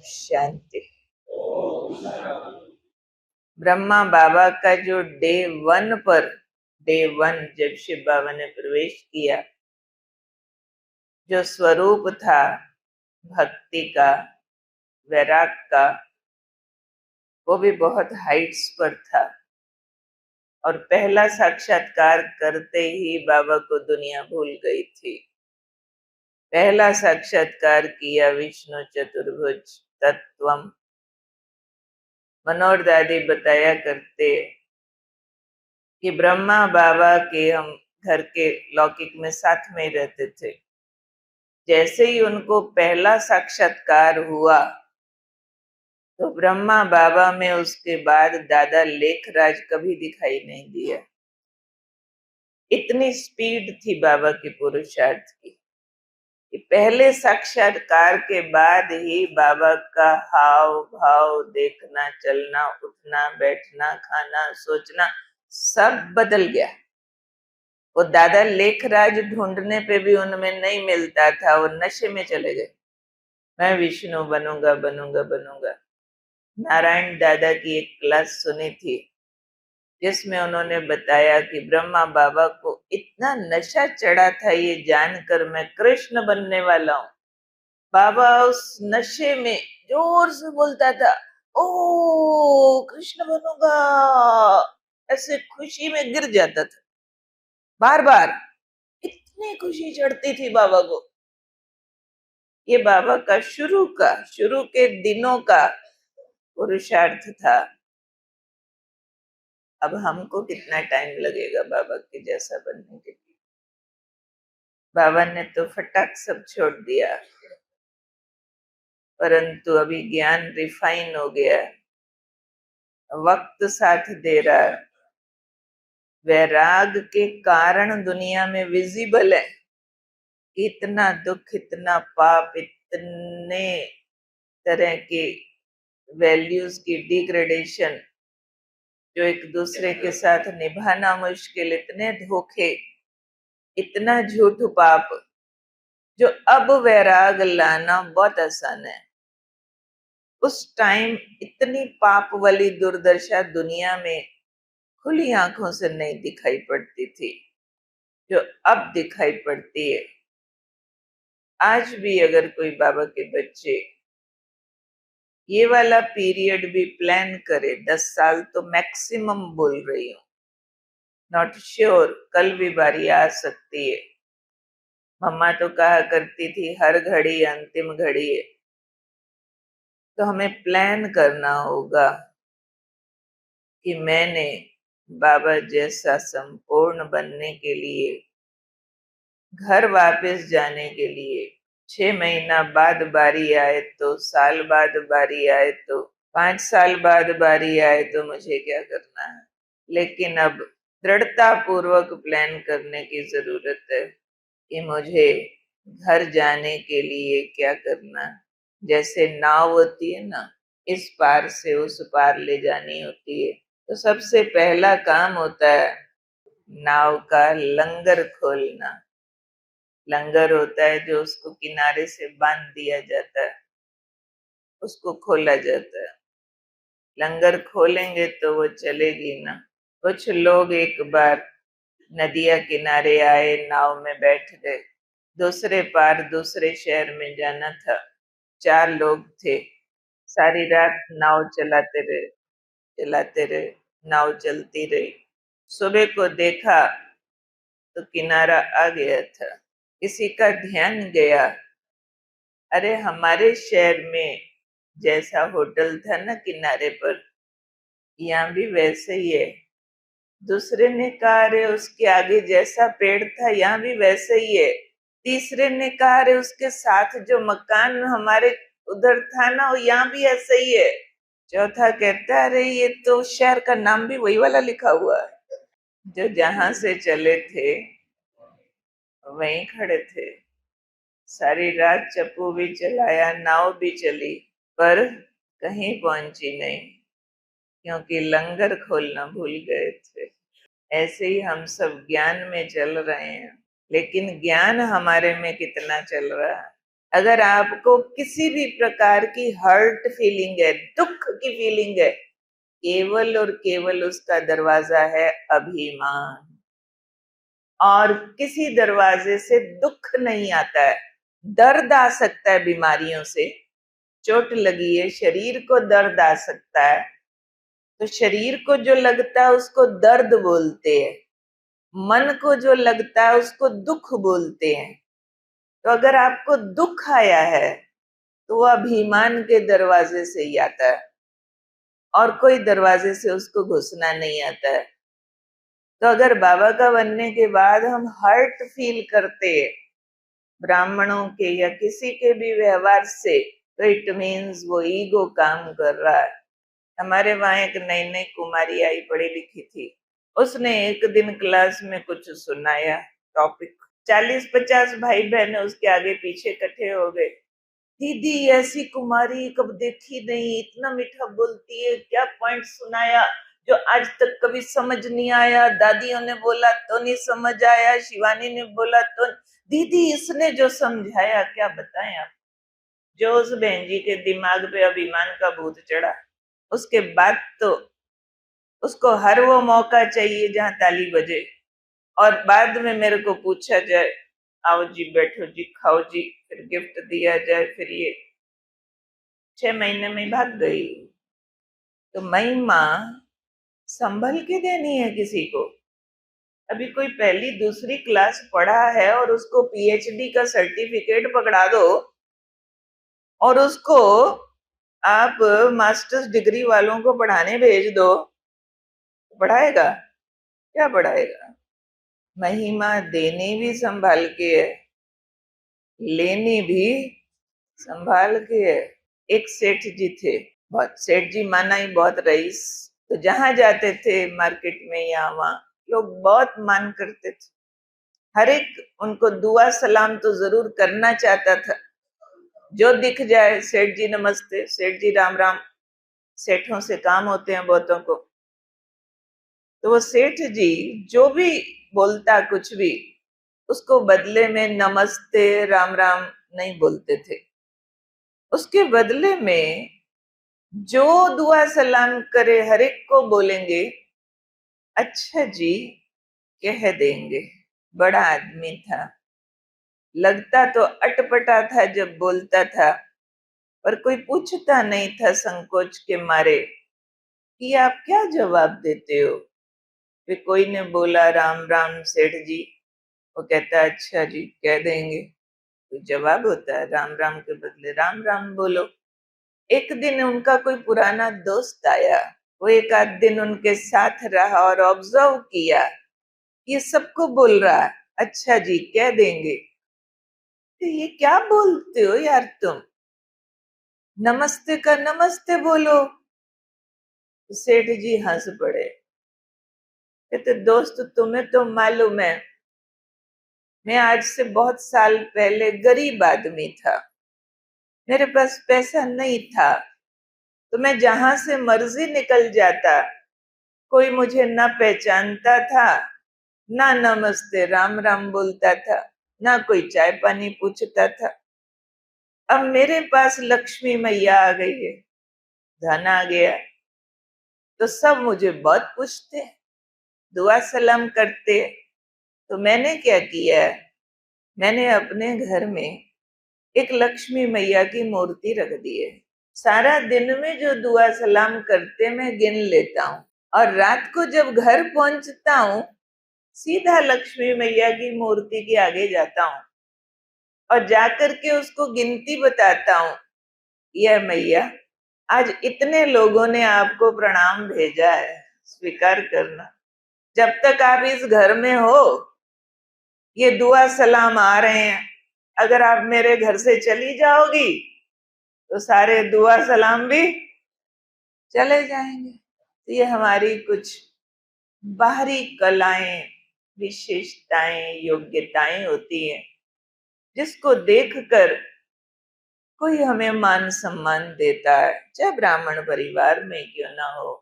शांति। ब्रह्मा बाबा का जो day one जब शिव बाबा ने प्रवेश किया, जो स्वरूप था भक्ति का, वैराग का, वो भी बहुत हाइट्स पर था। और पहला साक्षात्कार करते ही बाबा को दुनिया भूल गई थी। पहला साक्षात्कार किया विष्णु चतुर्भुज तत्वम। मनोहर दादी बताया करते कि ब्रह्मा बाबा के हम घर के लौकिक में साथ में ही रहते थे। जैसे ही उनको पहला साक्षात्कार हुआ तो ब्रह्मा बाबा में उसके बाद दादा लेखराज कभी दिखाई नहीं दिया। इतनी स्पीड थी बाबा के पुरुषार्थ की कि पहले साक्षात्कार के बाद ही बाबा का हाव भाव देखना, चलना, उठना, बैठना, खाना, सोचना सब बदल गया। वो दादा लेखराज ढूंढने पे भी उनमें नहीं मिलता था, वो नशे में चले गए। मैं विष्णु बनूंगा बनूंगा बनूंगा। नारायण दादा की एक क्लास सुनी थी जिसमें उन्होंने बताया कि ब्रह्मा बाबा को इतना नशा चढ़ा था ये जानकर मैं कृष्ण बनने वाला हूँ। बाबा उस नशे में जोर से बोलता था, ओ कृष्ण बनूंगा, ऐसे खुशी में गिर जाता था बार बार। इतनी खुशी चढ़ती थी बाबा को। ये बाबा का शुरू के दिनों का पुरुषार्थ था। अब हमको कितना टाइम लगेगा बाबा के जैसा बनने के लिए। बाबा ने तो फटाक सब छोड़ दिया, परंतु अभी ज्ञान रिफाइन हो गया, वक्त साथ दे रहा है। वैराग के कारण दुनिया में विजिबल है। इतना दुख, इतना पाप, इतने तरह के वैल्यूज की डिग्रेडेशन जो एक दूसरे के साथ निभाना मुश्किल, इतने धोखे, इतना झूठ पाप, जो अब वैराग लाना बहुत आसान है। उस टाइम इतनी पाप वाली दुर्दशा दुनिया में खुली आंखों से नहीं दिखाई पड़ती थी जो अब दिखाई पड़ती है। आज भी अगर कोई बाबा के बच्चे ये वाला पीरियड भी प्लान करे, 10 साल तो मैक्सिमम बोल रही हूँ, नॉट श्योर, कल भी बारी आ सकती है। मम्मा तो कहा करती थी हर घड़ी अंतिम घड़ी है। तो हमें प्लान करना होगा कि मैंने बाबा जैसा संपूर्ण बनने के लिए, घर वापस जाने के लिए 6 महीना बाद बारी आए तो, साल बाद बारी आए तो, 5 साल बाद बारी आए तो मुझे क्या करना है। लेकिन अब दृढ़ता पूर्वक प्लान करने की जरूरत है कि मुझे घर जाने के लिए क्या करना। जैसे नाव होती है ना, इस पार से उस पार ले जानी होती है, तो सबसे पहला काम होता है नाव का लंगर खोलना। लंगर होता है जो उसको किनारे से बांध दिया जाता है, उसको खोला जाता है। लंगर खोलेंगे तो वो चलेगी ना। कुछ लोग एक बार नदिया किनारे आए, नाव में बैठ गए, दूसरे पार दूसरे शहर में जाना था। 4 लोग थे, सारी रात नाव चलाते रहे, नाव चलती रही। सुबह को देखा तो किनारा आ गया था। किसी का ध्यान गया, अरे हमारे शहर में जैसा होटल था ना किनारे पर, यहाँ भी वैसे ही है। दूसरे ने कहा अरे उसके आगे जैसा पेड़ था यहाँ भी वैसे ही है। तीसरे ने कहा अरे उसके साथ जो मकान हमारे उधर था ना, वो यहाँ भी ऐसा ही है। चौथा कहता है अरे ये तो शहर का नाम भी वही वाला लिखा हुआ है। जो जहां से चले थे वहीं खड़े थे। सारी रात चप्पू भी चलाया, नाव भी चली, पर कहीं पहुंची नहीं, क्योंकि लंगर खोलना भूल गए थे। ऐसे ही हम सब ज्ञान में चल रहे हैं, लेकिन ज्ञान हमारे में कितना चल रहा है। अगर आपको किसी भी प्रकार की हर्ट फीलिंग है, दुख की फीलिंग है, केवल और केवल उसका दरवाजा है अभिमान। और किसी दरवाजे से दुख नहीं आता है। दर्द आ सकता है बीमारियों से, चोट लगी है, शरीर को दर्द आ सकता है, तो शरीर को जो लगता है उसको दर्द बोलते हैं, मन को जो लगता है उसको दुख बोलते हैं। तो अगर आपको दुख आया है तो वो अभिमान के दरवाजे से ही आता है, और कोई दरवाजे से उसको घुसना नहीं आता है। तो अगर बाबा का बनने के बाद हम हर्ट फील करते हैं ब्राह्मणों के या किसी के भी व्यवहार से, तो इट मीन्स वो ईगो काम कर रहा है। हमारे वहां एक नई नई कुमारी आई, पढ़ी लिखी थी, उसने एक दिन क्लास में कुछ सुनाया टॉपिक, 40-50 भाई बहन उसके आगे पीछे इकट्ठे हो गए। दीदी ऐसी कुमारी कब देखी नहीं, इतना मीठा बोलती है, क्या पॉइंट सुनाया जो आज तक कभी समझ नहीं आया, दादियों ने बोला तो नहीं समझ आया, शिवानी ने बोला तो, दीदी इसने जो समझाया क्या बताएं आप। जो उस बहन जी के दिमाग पे अभिमान का भूत चढ़ा, उसके बाद तो उसको हर वो मौका चाहिए जहां ताली बजे, और बाद में मेरे को पूछा जाए, आओ जी बैठो जी खाओ जी, फिर गिफ्ट दिया जाए, फिर ये 6 महीने में भाग गई। तो महिमा संभल के देनी है किसी को। अभी कोई पहली दूसरी क्लास पढ़ा है और उसको पीएचडी का सर्टिफिकेट पकड़ा दो, और उसको आप मास्टर्स डिग्री वालों को पढ़ाने भेज दो, पढ़ाएगा क्या? पढ़ाएगा। महिमा देनी भी संभाल के है, लेनी भी संभाल के है। एक सेठ जी थे, बहुत सेठ जी माना ही बहुत रईस, तो जहां जाते थे मार्केट में या वहां, लोग बहुत मान करते थे। हर एक उनको दुआ सलाम तो जरूर करना चाहता था। जो दिख जाए, सेठ जी नमस्ते, सेठ जी राम राम, सेठों से काम होते हैं बहुतों को। तो वो सेठ जी जो भी बोलता कुछ भी, उसको बदले में नमस्ते राम राम नहीं बोलते थे। उसके बदले में जो दुआ सलाम करे हर एक को बोलेंगे अच्छा जी कह देंगे। बड़ा आदमी था, लगता तो अटपटा था जब बोलता था, पर कोई पूछता नहीं था संकोच के मारे कि आप क्या जवाब देते हो। फिर कोई ने बोला राम राम सेठ जी, वो कहता अच्छा जी कह देंगे। तो जवाब होता है राम राम के बदले राम राम बोलो। एक दिन उनका कोई पुराना दोस्त आया, वो एक आध दिन उनके साथ रहा और ऑब्जर्व किया, ये सबको बोल रहा है अच्छा जी कह देंगे, तो ये क्या बोलते हो यार तुम, नमस्ते का नमस्ते बोलो। तो सेठ जी हंस पड़े, कहते दोस्त तुम्हें तो मालूम है मैं आज से बहुत साल पहले गरीब आदमी था, मेरे पास पैसा नहीं था, तो मैं जहां से मर्जी निकल जाता, कोई मुझे ना पहचानता था, ना नमस्ते राम राम बोलता था, ना कोई चाय पानी पूछता था। अब मेरे पास लक्ष्मी मैया आ गई है, धन आ गया, तो सब मुझे बहुत पूछते हैं, दुआ सलाम करते हैं। तो मैंने क्या किया, मैंने अपने घर में एक लक्ष्मी मैया की मूर्ति रख दी है। सारा दिन में जो दुआ सलाम करते मैं गिन लेता हूँ, और रात को जब घर पहुंचता हूँ सीधा लक्ष्मी मैया की मूर्ति के आगे जाता हूँ और जाकर के उसको गिनती बताता हूँ, यह मैया आज इतने लोगों ने आपको प्रणाम भेजा है, स्वीकार करना। जब तक आप इस घर में हो ये दुआ सलाम आ रहे हैं, अगर आप मेरे घर से चली जाओगी तो सारे दुआ सलाम भी चले जाएंगे। तो ये हमारी कुछ बाहरी कलाएं, विशेषताएं, योग्यताएं होती हैं, जिसको देखकर कोई हमें मान सम्मान देता है, चाहे ब्राह्मण परिवार में क्यों ना हो।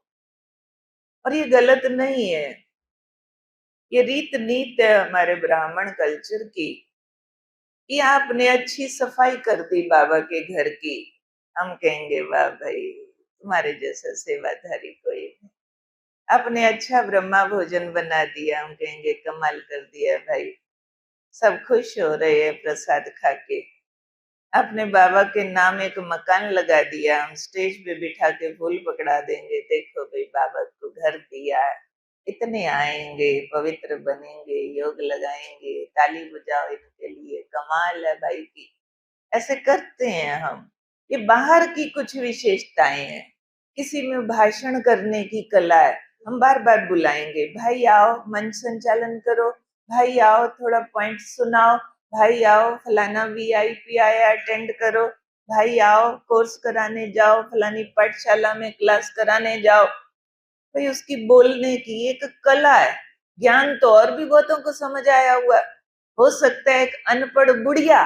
और ये गलत नहीं है, ये रीत नीत है हमारे ब्राह्मण कल्चर की, कि आपने अच्छी सफाई कर दी बाबा के घर की, हम कहेंगे वाह भाई, तुम्हारे जैसा सेवाधारी कोई नहीं। आपने अच्छा ब्रह्मा भोजन बना दिया, हम कहेंगे कमाल कर दिया भाई, सब खुश हो रहे हैं प्रसाद खा के। आपने बाबा के नाम एक मकान लगा दिया, हम स्टेज पे बिठा के फूल पकड़ा देंगे, देखो भाई बाबा को घर दिया, इतने आएंगे, पवित्र बनेंगे, योग लगाएंगे, ताली बजाओ इनके लिए, कमाल है भाई की। ऐसे करते हैं हम। ये बाहर की कुछ विशेषताएं हैं। किसी में भाषण करने की कला है, हम बार बार बुलाएंगे, भाई आओ मंच संचालन करो, भाई आओ थोड़ा पॉइंट सुनाओ, भाई आओ फलाना वीआईपी आया अटेंड करो, भाई आओ कोर्स कराने जाओ, फलानी पाठशाला में क्लास कराने जाओ। भाई उसकी बोलने की एक कला है। ज्ञान तो और भी बहुतों को समझ आया हुआ है। हो सकता है एक अनपढ़ बुढ़िया,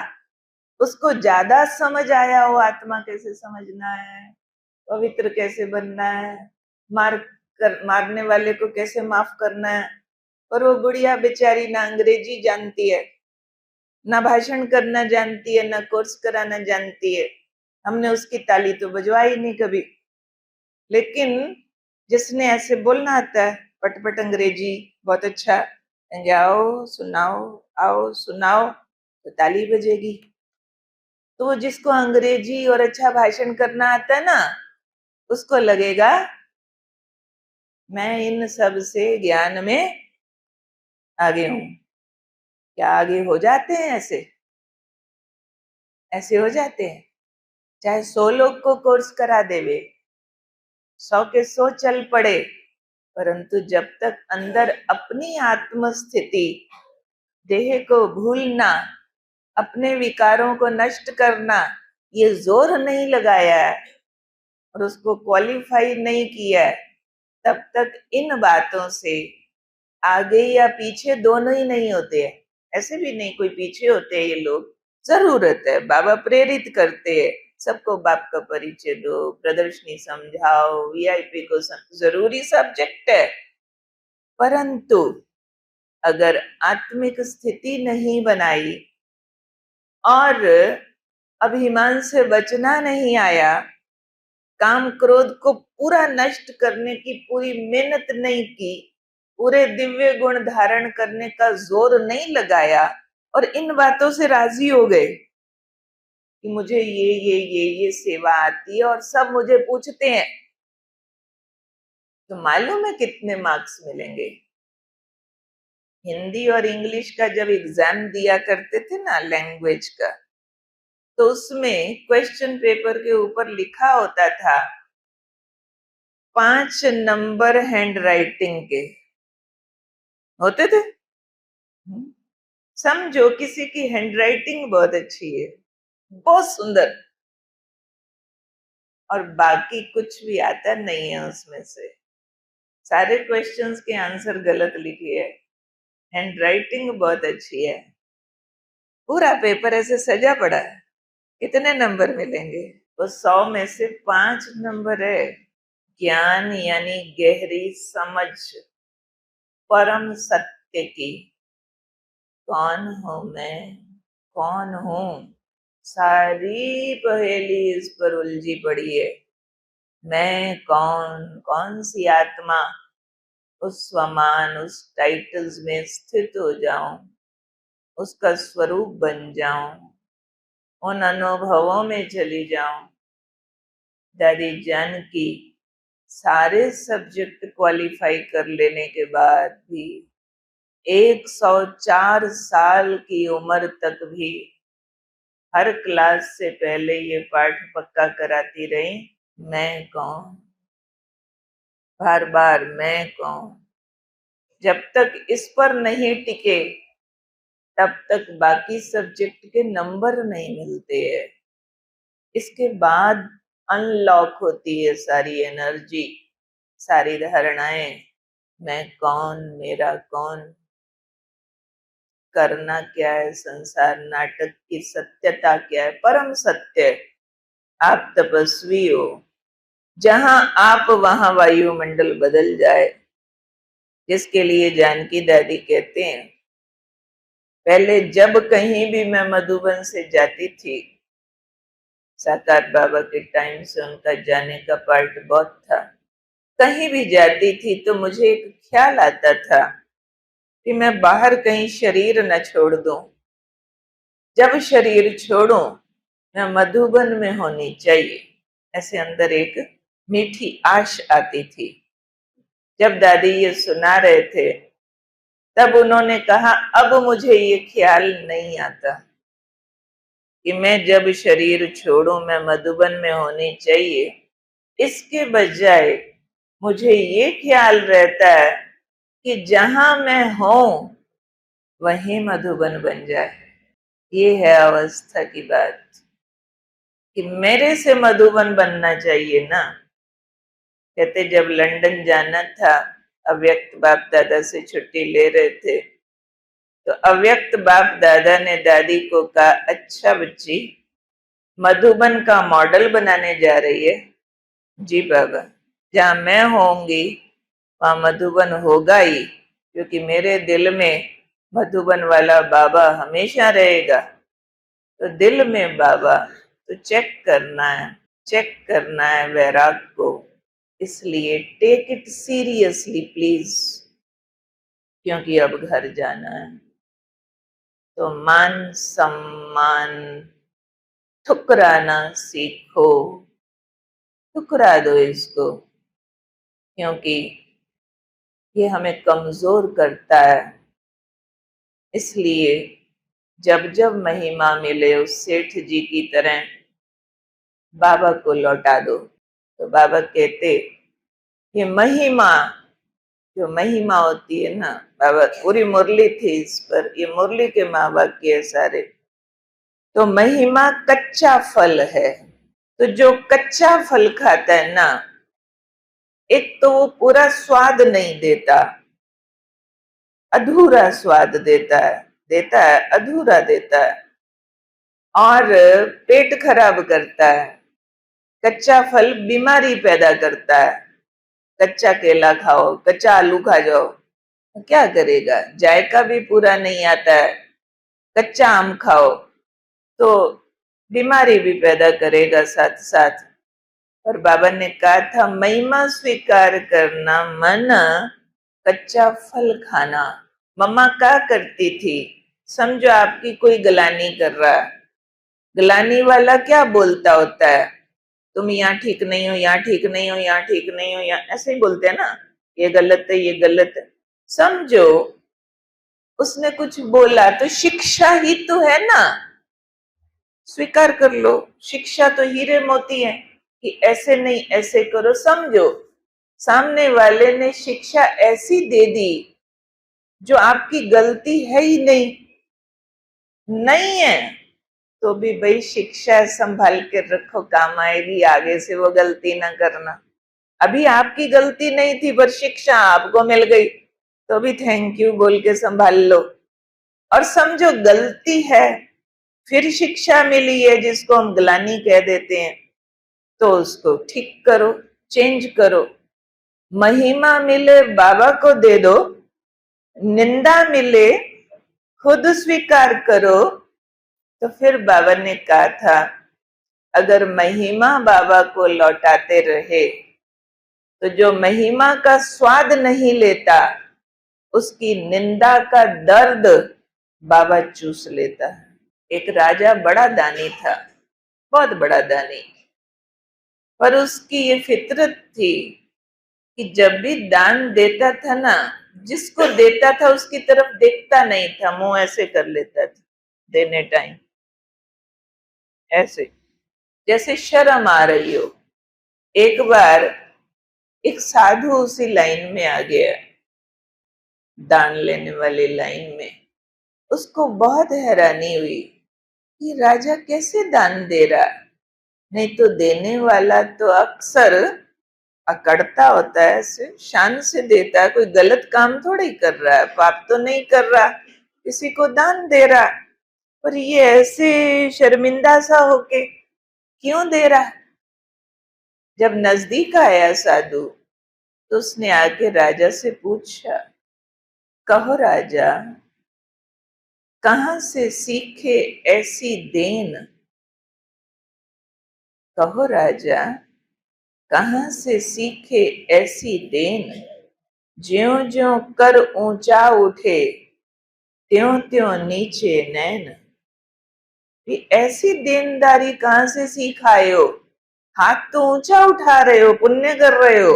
उसको ज्यादा समझ आया हो आत्मा कैसे समझना है, पवित्र कैसे बनना है, मारने वाले को कैसे माफ करना है। और वो बुढ़िया बेचारी ना अंग्रेजी जानती है, ना भाषण करना जानती है, ना कोर्स कराना जानती है। हमने उसकी ताली तो बजवाई नहीं कभी। लेकिन जिसने ऐसे बोलना आता है, पटपट अंग्रेजी बहुत अच्छा, कहेंगे आओ सुनाओ, आओ सुनाओ, तो ताली बजेगी। तो वो जिसको अंग्रेजी और अच्छा भाषण करना आता है ना, उसको लगेगा मैं इन सब से ज्ञान में आगे हूं। क्या आगे हो जाते हैं ऐसे? ऐसे हो जाते हैं। चाहे 100 लोग को कोर्स करा देवे, 100 के 100 चल पड़े, परंतु जब तक अंदर अपनी आत्म स्थिति, देह को भूलना, अपने विकारों को नष्ट करना, ये जोर नहीं लगाया है और उसको क्वालिफाई नहीं किया है, तब तक इन बातों से आगे या पीछे दोनों ही नहीं होते हैं। ऐसे भी नहीं कोई पीछे होते हैं ये लोग, जरूरत है, बाबा प्रेरित करते हैं सबको बाप का परिचय दो, प्रदर्शनी समझाओ, वीआईपी को जरूरी सब्जेक्ट है। परंतु अगर आत्मिक स्थिति नहीं बनाई और अभिमान से बचना नहीं आया, काम क्रोध को पूरा नष्ट करने की पूरी मेहनत नहीं की, पूरे दिव्य गुण धारण करने का जोर नहीं लगाया और इन बातों से राजी हो गए कि मुझे ये सेवा आती है और सब मुझे पूछते हैं, तो मालूम है कितने मार्क्स मिलेंगे? हिंदी और इंग्लिश का जब एग्जाम दिया करते थे ना लैंग्वेज का, तो उसमें क्वेश्चन पेपर के ऊपर लिखा होता था 5 नंबर हैंड राइटिंग के होते थे। समझो किसी की हैंड राइटिंग बहुत अच्छी है, बहुत सुंदर, और बाकी कुछ भी आता नहीं है उसमें से, सारे क्वेश्चंस के आंसर गलत लिखे है, हैंड राइटिंग बहुत अच्छी है, पूरा पेपर ऐसे सजा पड़ा है, कितने नंबर मिलेंगे? वो 100 में से 5 नंबर है। ज्ञान यानी गहरी समझ परम सत्य की, कौन हूं मैं, कौन हूं, सारी पहेली इस पर उलझी पड़ी है। मैं कौन, कौन सी आत्मा उस स्वमान, उस टाइटल्स में स्थित हो जाऊं, उसका स्वरूप बन जाऊं, उन अनुभवों में चली जाऊं। दादी जान की सारे सब्जेक्ट क्वालिफाई कर लेने के बाद भी 104 साल की उम्र तक भी हर क्लास से पहले ये पाठ पक्का कराती रही, मैं कौन, बार बार मैं कौन। जब तक इस पर नहीं टिके तब तक बाकी सब्जेक्ट के नंबर नहीं मिलते हैं। इसके बाद अनलॉक होती है सारी एनर्जी, सारी धारणाएं, मैं कौन, मेरा कौन, करना क्या है, संसार नाटक की सत्यता क्या है, परम सत्य। आप तपस्वी हो, जहां आप वहां वायुमंडल बदल जाए, जिसके लिए जानकी दादी कहते हैं पहले जब कहीं भी मैं मधुबन से जाती थी, साकार बाबा के टाइम से उनका जाने का पार्ट बहुत था, कहीं भी जाती थी तो मुझे एक ख्याल आता था कि मैं बाहर कहीं शरीर न छोड़ दूं। जब शरीर छोड़ूं, मैं मधुबन में होनी चाहिए, ऐसे अंदर एक मीठी आश आती थी। जब दादी ये सुना रहे थे, तब उन्होंने कहा, अब मुझे ये ख्याल नहीं आता कि मैं जब शरीर छोड़ूं मैं मधुबन में होनी चाहिए। इसके बजाय मुझे ये ख्याल रहता है कि जहां मैं हूं वहीं मधुबन बन जाए। ये है अवस्था की बात कि मेरे से मधुबन बनना चाहिए ना। कहते जब लंदन जाना था, अव्यक्त बाप दादा से छुट्टी ले रहे थे, तो अव्यक्त बाप दादा ने दादी को कहा, अच्छा बच्ची, मधुबन का मॉडल बनाने जा रही है? जी बाबा। जहाँ मैं होंगी वहां मधुबन होगा ही, क्योंकि मेरे दिल में मधुबन वाला बाबा हमेशा रहेगा। तो दिल में बाबा, तो चेक करना है वैराग को। इसलिए टेक इट सीरियसली प्लीज, क्योंकि अब घर जाना है। तो मान सम्मान ठुकराना सीखो, ठुकरा दो इसको, क्योंकि ये हमें कमजोर करता है। इसलिए जब जब महिमा मिले उस सेठ जी की तरह बाबा को लौटा दो। तो बाबा कहते, ये महिमा, जो महिमा होती है ना, बाबा पूरी मुरली थी इस पर, ये मुरली के माँ वाक्य है सारे। तो महिमा कच्चा फल है। तो जो कच्चा फल खाता है ना, एक तो वो पूरा स्वाद नहीं देता, अधूरा स्वाद देता है अधूरा देता है, और पेट खराब करता है। कच्चा फल बीमारी पैदा करता है। कच्चा केला खाओ, कच्चा आलू खा जाओ, क्या करेगा? जायका भी पूरा नहीं आता है। कच्चा आम खाओ तो बीमारी भी पैदा करेगा साथ साथ। और बाबा ने कहा था, महिमा स्वीकार करना मन, कच्चा फल खाना। मम्मा क्या करती थी, समझो आपकी कोई गलानी कर रहा है, गलानी वाला क्या बोलता होता है, तुम यहाँ ठीक नहीं हो, यहाँ ठीक नहीं हो, यहाँ ठीक नहीं हो, यहाँ, ऐसे ही बोलते हैं ना, ये गलत है, ये गलत है। समझो उसने कुछ बोला तो शिक्षा ही तो है ना, स्वीकार कर लो। शिक्षा तो हीरे मोती है कि ऐसे नहीं ऐसे करो। समझो सामने वाले ने शिक्षा ऐसी दे दी जो आपकी गलती है ही नहीं, नहीं है तो भी भाई शिक्षा संभाल के रखो, काम आएगी, आगे से वो गलती ना करना। अभी आपकी गलती नहीं थी पर शिक्षा आपको मिल गई, तो भी थैंक यू बोल के संभाल लो। और समझो गलती है, फिर शिक्षा मिली है जिसको हम ग्लानि कह देते हैं, तो उसको ठीक करो, चेंज करो। महिमा मिले बाबा को दे दो, निंदा मिले खुद स्वीकार करो। तो फिर बाबा ने कहा था, अगर महिमा बाबा को लौटाते रहे तो जो महिमा का स्वाद नहीं लेता उसकी निंदा का दर्द बाबा चूस लेता है। एक राजा बड़ा दानी था, बहुत बड़ा दानी, पर उसकी ये फितरत थी कि जब भी दान देता था ना, जिसको देता था उसकी तरफ देखता नहीं था, मुंह ऐसे कर लेता था देने टाइम, ऐसे जैसे शर्म आ रही हो। एक बार एक साधु उसी लाइन में आ गया, दान लेने वाली लाइन में। उसको बहुत हैरानी हुई कि राजा कैसे दान दे रहा, नहीं तो देने वाला तो अक्सर अकड़ता होता है, ऐसे शान से देता है, कोई गलत काम थोड़ी कर रहा है, पाप तो नहीं कर रहा, किसी को दान दे रहा, पर ये ऐसे शर्मिंदा सा होके क्यों दे रहा। जब नजदीक आया साधु तो उसने आके राजा से पूछा, कहो राजा, कहां से सीखे ऐसी देन, कहो राजा कहां से सीखे ऐसी देन, ज्यों ज्यों कर ऊंचा उठे त्यों त्यों नीचे नैन। ये ऐसी देनदारी कहां से सीख आए हो? हाथ तो ऊंचा उठा रहे हो, पुण्य कर रहे हो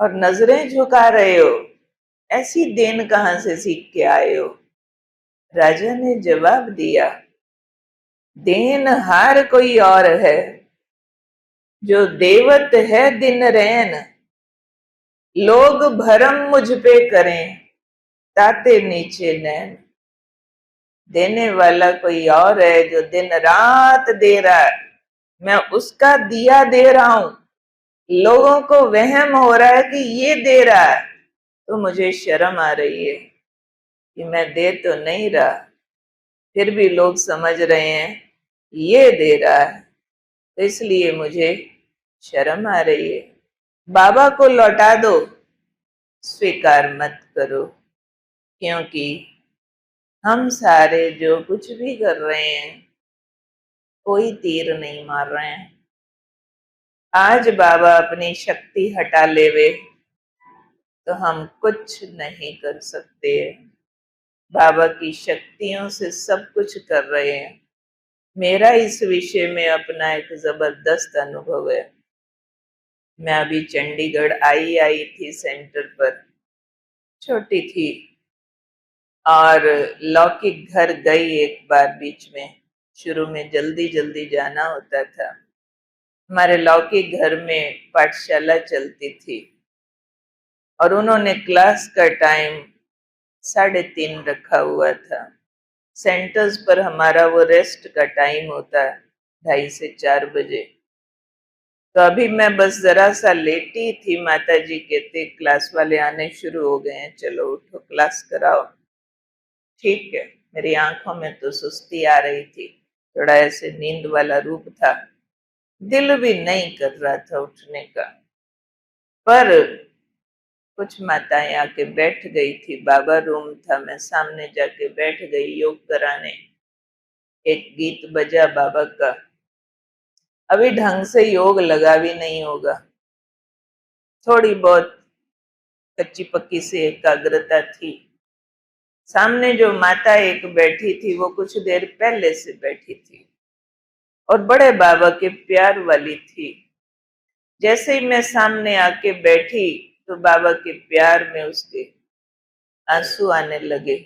और नजरें झुका रहे हो, ऐसी देन कहां से सीख के आए हो? राजा ने जवाब दिया, देनहार कोई और है, जो देवत है दिन रैन। लोग भरम मुझ पे करें ताते नीचे नैन। देने वाला कोई और है जो दिन रात दे रहा है, मैं उसका दिया दे रहा हूं। लोगों को वहम हो रहा है कि ये दे रहा है, तो मुझे शर्म आ रही है कि मैं दे तो नहीं रहा, फिर भी लोग समझ रहे हैं ये दे रहा है, तो इसलिए मुझे शर्म आ रही है। बाबा को लौटा दो, स्वीकार मत करो, क्योंकि हम सारे जो कुछ भी कर रहे हैं कोई तीर नहीं मार रहे हैं। आज बाबा अपनी शक्ति हटा लेवे तो हम कुछ नहीं कर सकते। बाबा की शक्तियों से सब कुछ कर रहे हैं। मेरा इस विषय में अपना एक जबरदस्त अनुभव है। मैं अभी चंडीगढ़ आई थी सेंटर पर, छोटी थी और लौकिक घर गई एक बार बीच में। शुरू में जल्दी जल्दी जाना होता था। हमारे लौकिक घर में पाठशाला चलती थी और उन्होंने क्लास का टाइम 3:30 रखा हुआ था। सेंटर्स पर हमारा वो रेस्ट का टाइम होता है 2:30 से 4 बजे। तो अभी मैं बस जरा सा लेटी थी, माता जी कहते क्लास वाले आने शुरू हो गए हैं, चलो उठो क्लास कराओ। ठीक है, मेरी आंखों में तो सुस्ती आ रही थी, थोड़ा ऐसे नींद वाला रूप था, दिल भी नहीं कर रहा था उठने का। पर कुछ माताएं आके बैठ गई थी, बाबा रूम था, मैं सामने जाके बैठ गई योग कराने। एक गीत बजा बाबा का, अभी ढंग से योग लगा भी नहीं होगा, थोड़ी बहुत कच्ची पक्की से एकाग्रता थी। सामने जो माता एक बैठी थी वो कुछ देर पहले से बैठी थी और बड़े बाबा के प्यार वाली थी। जैसे ही मैं सामने आके बैठी तो बाबा के प्यार में उसके आंसू आने लगे।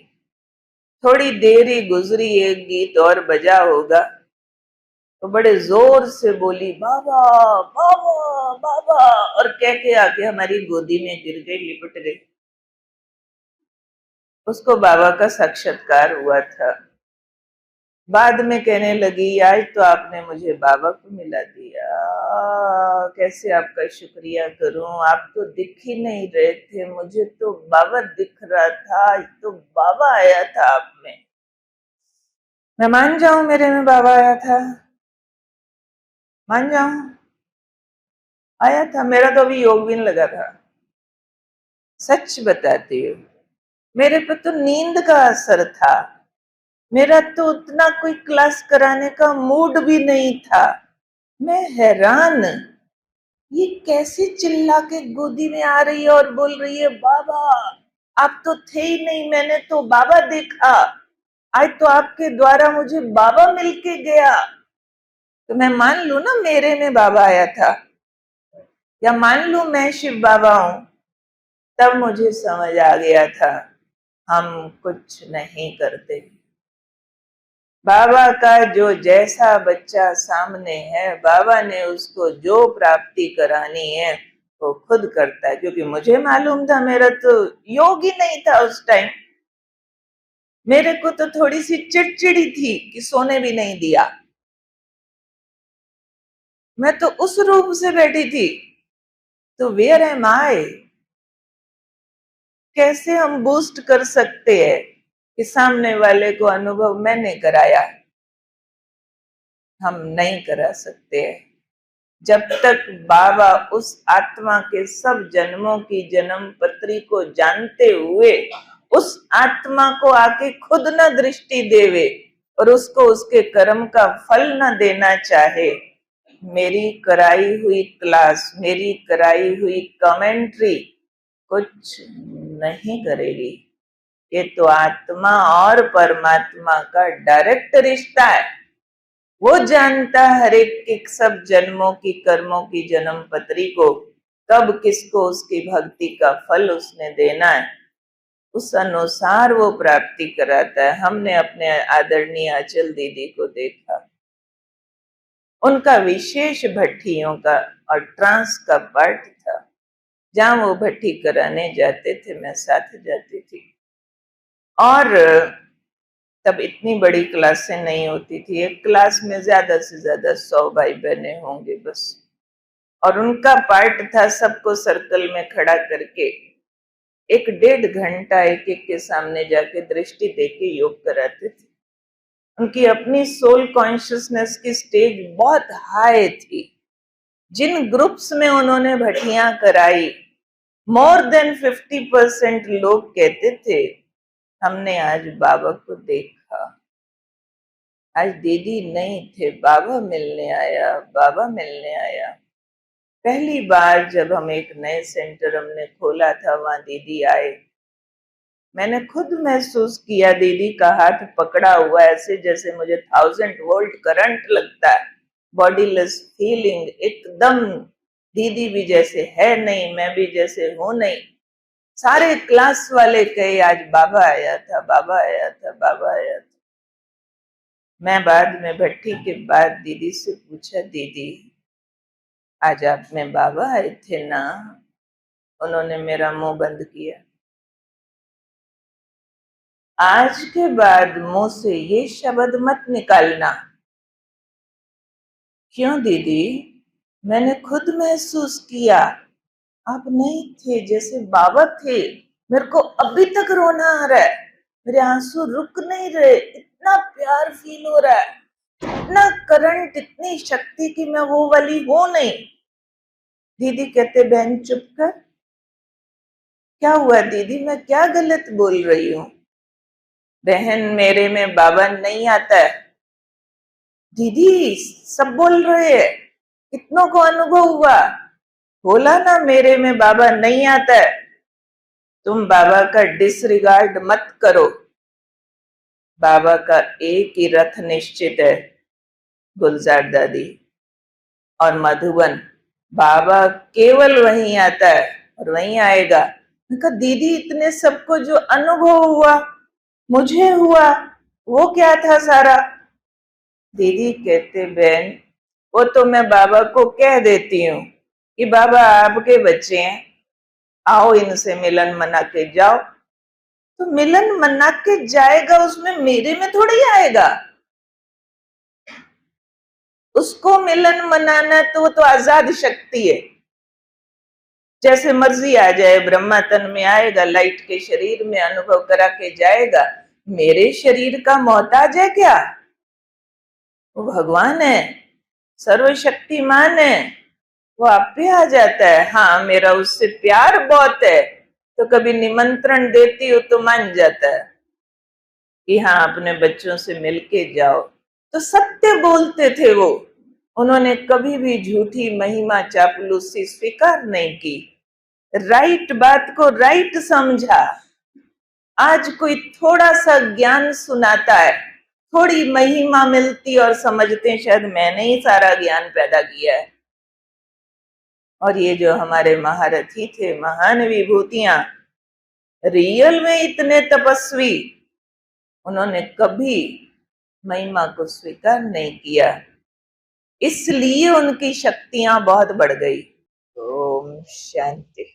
थोड़ी देर ही गुजरी, एक गीत और बजा होगा तो बड़े जोर से बोली, बाबा बाबा बाबा, और कह के आके हमारी गोदी में गिर गई, लिपट गई। उसको बाबा का साक्षात्कार हुआ था। बाद में कहने लगी, आज तो आपने मुझे बाबा को मिला दिया, कैसे आपका शुक्रिया करूं, आप तो दिख ही नहीं रहे थे, मुझे तो बाबा दिख रहा था, आज तो बाबा आया था आप में। मैं मान जाऊं मेरे में बाबा आया था, मान जाऊं आया था, मेरा तो अभी योग भी नहीं लगा था। सच बताती हूँ, मेरे पे तो नींद का असर था, मेरा तो उतना कोई क्लास कराने का मूड भी नहीं था। मैं हैरान, ये कैसे चिल्ला के गोदी में आ रही है और बोल रही है, बाबा आप तो थे ही नहीं, मैंने तो बाबा देखा, आज तो आपके द्वारा मुझे बाबा मिलके गया। तो मैं मान लू ना मेरे में बाबा आया था, या मान लू मैं शिव बाबा हूं, तब मुझे समझ आ गया था हम कुछ नहीं करते। बाबा का जो जैसा बच्चा सामने है, बाबा ने उसको जो प्राप्ति करानी है वो खुद करता है, क्योंकि मुझे मालूम था मेरा तो योग ही नहीं था उस टाइम। मेरे को तो थोड़ी सी चिड़चिड़ी थी कि सोने भी नहीं दिया, मैं तो उस रूप से बैठी थी। तो वेयर एम आई, कैसे हम बूस्ट कर सकते हैं कि सामने वाले को अनुभव मैंने कराया? हम नहीं करा सकते हैं जब तक बाबा उस आत्मा के सब जन्मों की जन्म पत्री को जानते हुए उस आत्मा को आके खुद न दृष्टि देवे और उसको उसके कर्म का फल न देना चाहे, मेरी कराई हुई क्लास, मेरी कराई हुई कमेंट्री कुछ नहीं करेगी। ये तो आत्मा और परमात्मा का डायरेक्ट रिश्ता है। वो जानता हर एक के सब जन्मों की कर्मों की जन्म पत्री को, कब किसको उसकी भक्ति का फल उसने देना है, उस अनुसार वो प्राप्ति कराता है। हमने अपने आदरणीय अचल दीदी को देखा, उनका विशेष भट्ठियों का और ट्रांस का पार्ट था। जहां वो भट्ठी कराने जाते थे मैं साथ जाती थी, और तब इतनी बड़ी क्लासें नहीं होती थी, एक क्लास में ज्यादा से ज्यादा 100 भाई बहने होंगे बस, और उनका पार्ट था सबको सर्कल में खड़ा करके 1-1.5 घंटा एक एक के सामने जाके दृष्टि देके योग कराते थे। उनकी अपनी सोल कॉन्शियसनेस की स्टेज बहुत हाई थी। जिन ग्रुप्स में उन्होंने भट्टियां कराई, मोर देन 50% लोग कहते थे हमने आज बाबा को देखा, आज दीदी नहीं थे, बाबा मिलने आया, बाबा मिलने आया। पहली बार जब हम एक नए सेंटर हमने खोला था, वहां दीदी आए, मैंने खुद महसूस किया दीदी का हाथ पकड़ा हुआ ऐसे जैसे मुझे 1000 वोल्ट करंट लगता है, बॉडीलेस फीलिंग एकदम। दीदी भी जैसे है नहीं, मैं भी जैसे हूं नहीं। सारे क्लास वाले कहे आज बाबा आया था, बाबा आया था, बाबा आया था। मैं बाद में भट्टी के बाद दीदी से पूछा, दीदी आज आप में बाबा आए थे ना? उन्होंने मेरा मुंह बंद किया। आज के बाद मुंह से ये शब्द मत निकालना। क्यों दीदी? मैंने खुद महसूस किया आप नहीं थे, जैसे बाबा थे। मेरे को अभी तक रोना आ रहा है, मेरे आंसू रुक नहीं रहे, इतना प्यार फील हो रहा है, इतना करंट, इतनी शक्ति की मैं वो वाली हूं नहीं। दीदी कहते बहन चुप कर। क्या हुआ दीदी, मैं क्या गलत बोल रही हूँ? बहन मेरे में बाबा नहीं आता है। दीदी सब बोल रहे हैं, कितनों को अनुभव हुआ, बोला ना मेरे में बाबा नहीं आता है। तुम बाबा का डिसरिगार्ड मत करो। बाबा का एक ही रथ निश्चित है, गुलजार दादी और मधुबन। बाबा केवल वहीं आता है और वहीं आएगा। मैं कहा दीदी इतने सबको जो अनुभव हुआ, मुझे हुआ, वो क्या था सारा? दीदी कहते बहन वो तो मैं बाबा को कह देती हूँ कि बाबा आपके बच्चे हैं, आओ इनसे मिलन मना के जाओ। तो मिलन मना के जाएगा, उसमें मेरे में थोड़ी आएगा। उसको मिलन मनाना तो वो तो आजाद शक्ति है, जैसे मर्जी आ जाए, ब्रह्मा तन में आएगा, लाइट के शरीर में अनुभव करा के जाएगा। मेरे शरीर का मोहताज है क्या? वो भगवान है, सर्वशक्तिमान है, वो आप पे आ जाता है। हाँ मेरा उससे प्यार बहुत है, तो कभी निमंत्रण देती हो तो मान जाता है कि हाँ अपने बच्चों से मिलके जाओ। तो सत्य बोलते थे वो, उन्होंने कभी भी झूठी महिमा चापलूसी स्वीकार नहीं की, राइट बात को राइट समझा। आज कोई थोड़ा सा ज्ञान सुनाता है, थोड़ी महिमा मिलती और समझते हैं शायद मैंने ही सारा ज्ञान पैदा किया है। और ये जो हमारे महारथी थे, महान विभूतियां, रियल में इतने तपस्वी, उन्होंने कभी महिमा को स्वीकार नहीं किया, इसलिए उनकी शक्तियां बहुत बढ़ गई। ओम शांति।